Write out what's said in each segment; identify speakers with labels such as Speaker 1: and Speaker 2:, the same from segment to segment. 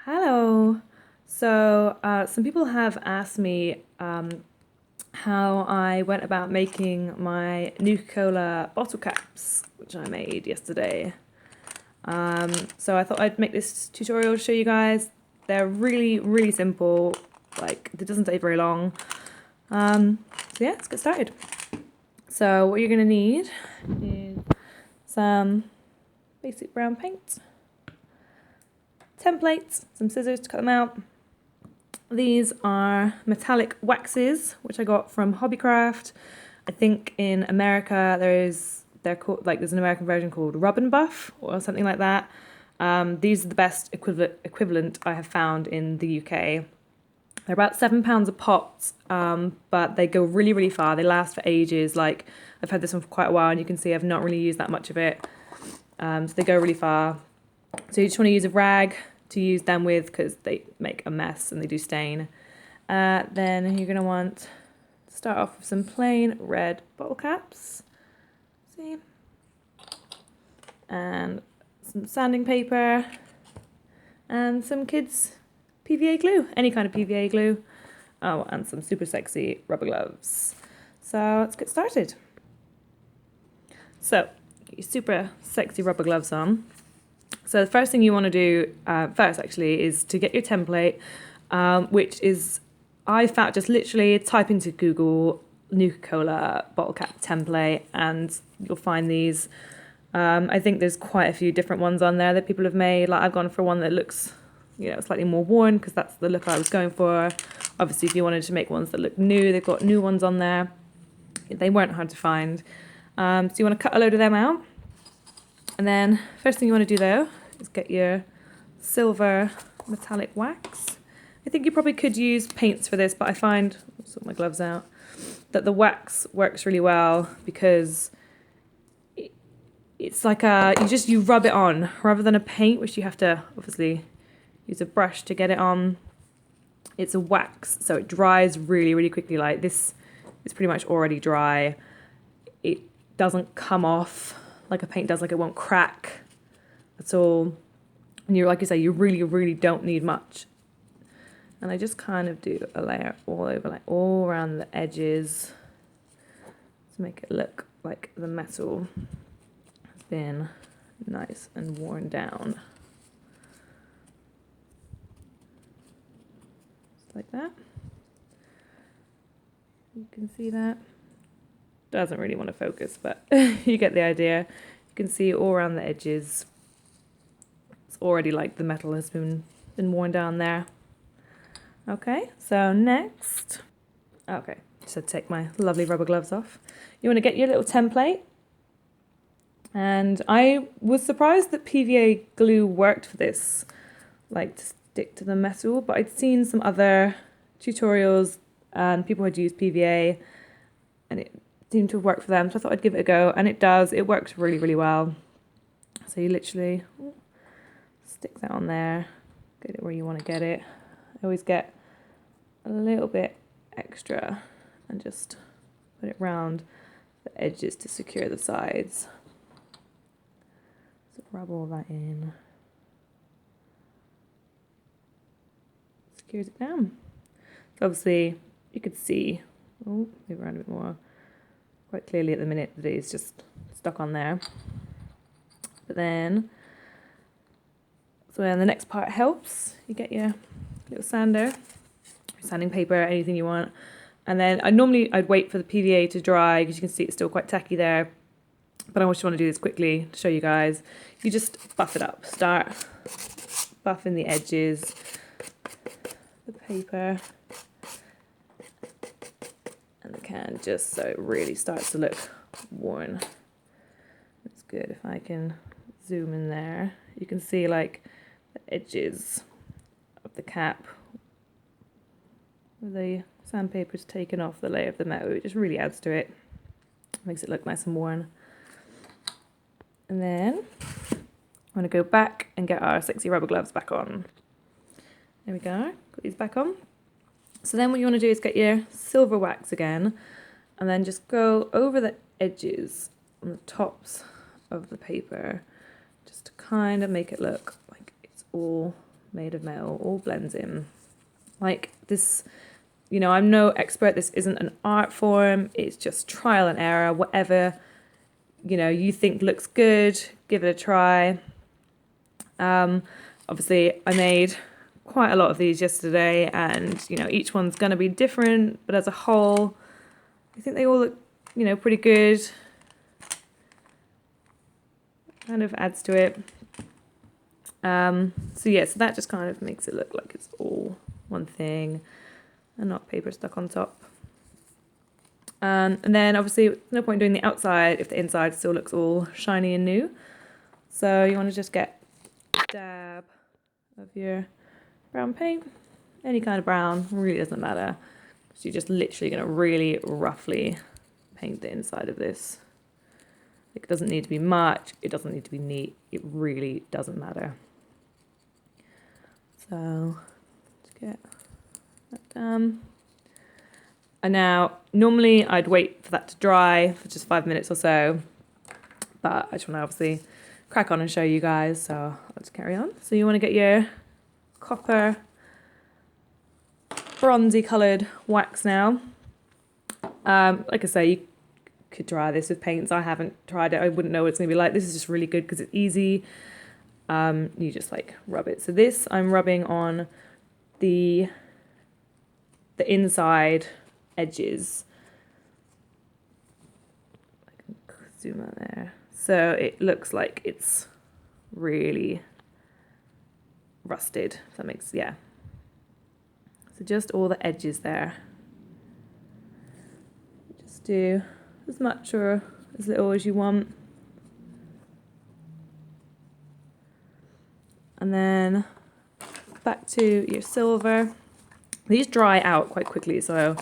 Speaker 1: Hello. Some people have asked me how I went about making my Nuka Cola bottle caps, which I made yesterday. So I thought I'd make this tutorial to show you guys. They're really, really simple. Like, it doesn't take very long. So yeah, let's get started. So what you're gonna need is some basic brown paint, templates, some scissors to cut them out. These are metallic waxes, which I got from Hobbycraft. I think in America they're called, like, there's an American version called Rub and Buff or something like that. These are the best equivalent I have found in the UK. They're about £7 a pop, but they go really, really far. They last for ages. Like, I've had this one for quite a while, and you can see I've not really used that much of it. So they go really far. So you just want to use a rag to use them with because they make a mess and they do stain. Then you're going to want to start off with some plain red bottle caps. See? And some sanding paper and some kids' PVA glue, any kind of PVA glue. Oh, and some super sexy rubber gloves. So let's get started. So, get your super sexy rubber gloves on. So the first thing you want to do is to get your template, which is, I found, just literally type into Google Nuka Cola bottle cap template and you'll find these. I think there's quite a few different ones on there that people have made. Like, I've gone for one that looks, slightly more worn because that's the look I was going for. Obviously, if you wanted to make ones that look new, they've got new ones on there. They weren't hard to find. So you want to cut a load of them out. And then first thing you want to do though is get your silver metallic wax. I think you probably could use paints for this, but I find, I'll sort my gloves out, that the wax works really well because it's like you rub it on rather than a paint, which you have to obviously use a brush to get it on. It's a wax, so it dries really, really quickly. Like, this is pretty much already dry. It doesn't come off like a paint does, like it won't crack at all. And like you say, you really, really don't need much. And I just kind of do a layer all over, like all around the edges to make it look like the metal has been nice and worn down. Just like that. You can see that. Doesn't really want to focus, but you get the idea. You can see all around the edges. It's already like the metal has been worn down there. Okay, so next. Okay, so take my lovely rubber gloves off. You want to get your little template. And I was surprised that PVA glue worked for this, like to stick to the metal, but I'd seen some other tutorials and people had used PVA and it seemed to work for them, so I thought I'd give it a go, and it does. It works really, really well. So you literally stick that on there, get it where you want to get it. I always get a little bit extra and just put it round the edges to secure the sides. So rub all that in. Secures it down. So obviously you could see, move around a bit more, quite clearly at the minute that it is just stuck on there. But then, so then the next part helps. You get your little sander, sanding paper, anything you want. And then I'd wait for the PVA to dry because you can see it's still quite tacky there. But I just want to do this quickly to show you guys. You just buff it up. Start buffing the edges, the paper, and the can, just so it really starts to look worn. It's good if I can zoom in there. You can see like the edges of the cap where the sandpaper's taken off the layer of the metal. It just really adds to it. Makes it look nice and worn. And then I'm going to go back and get our sexy rubber gloves back on. There we go. Put these back on. So then what you want to do is get your silver wax again and then just go over the edges on the tops of the paper just to kind of make it look like it's all made of metal, all blends in. Like this, you know, I'm no expert. This isn't an art form. It's just trial and error. Whatever, you know, you think looks good, give it a try. Obviously, I made quite a lot of these yesterday, and, you know, each one's going to be different, but as a whole, I think they all look, you know, pretty good. Kind of adds to it. So yeah, so that just kind of makes it look like it's all one thing and not paper stuck on top. And then obviously no point doing the outside if the inside still looks all shiny and new. So you want to just get a dab of your brown paint, any kind of brown, really doesn't matter. So you're just literally going to really roughly paint the inside of this. It doesn't need to be much, it doesn't need to be neat, it really doesn't matter. So let's get that done. And now, normally I'd wait for that to dry for just 5 minutes or so, but I just want to obviously crack on and show you guys, so let's carry on. So you want to get your copper bronzy coloured wax now. Like I say, you could dry this with paints. I haven't tried it. I wouldn't know what it's going to be like. This is just really good because it's easy. You just like rub it. So this I'm rubbing on the inside edges. I can zoom out there. So it looks like it's really rusted. If that makes, yeah. So just all the edges there. Just do as much or as little as you want. And then back to your silver. These dry out quite quickly, so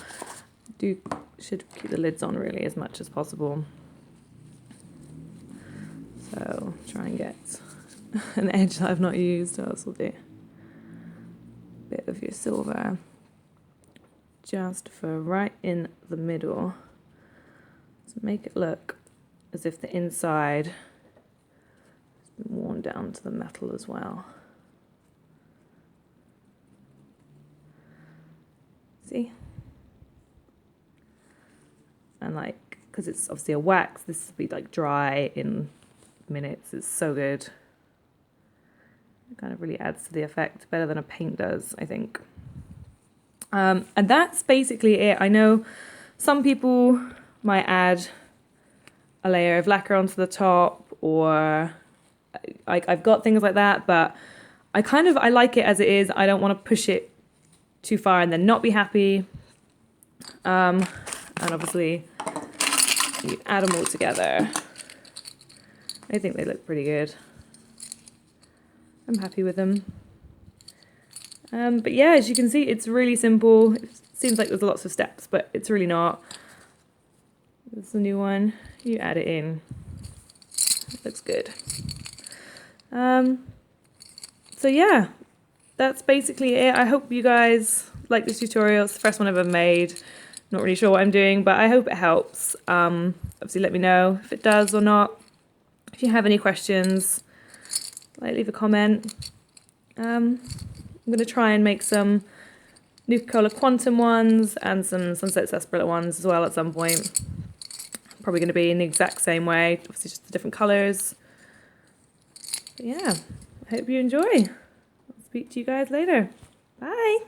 Speaker 1: should keep the lids on really as much as possible. So try and get an edge that I've not used. What else will do? A bit of your silver, just for right in the middle. To make it look as if the inside has been worn down to the metal as well. See? And like, because it's obviously a wax, this will be like dry in minutes. It's so good. It kind of really adds to the effect better than a paint does, I think. And that's basically it. I know some people might add a layer of lacquer onto the top, or I've got things like that, but I like it as it is. I don't want to push it too far and then not be happy. And obviously you add them all together. I think they look pretty good. I'm happy with them. But yeah, as you can see, it's really simple. It seems like there's lots of steps, but it's really not. This is a new one. You add it in. It looks good. So yeah, that's basically it. I hope you guys like this tutorial. It's the first one I've ever made. Not really sure what I'm doing, but I hope it helps. Obviously let me know if it does or not. If you have any questions, like leave a comment. I'm going to try and make some Nuka Quantum ones and some Sunset Sarsaparilla ones as well at some point. Probably going to be in the exact same way, obviously just the different colours. But yeah, I hope you enjoy. I'll speak to you guys later. Bye!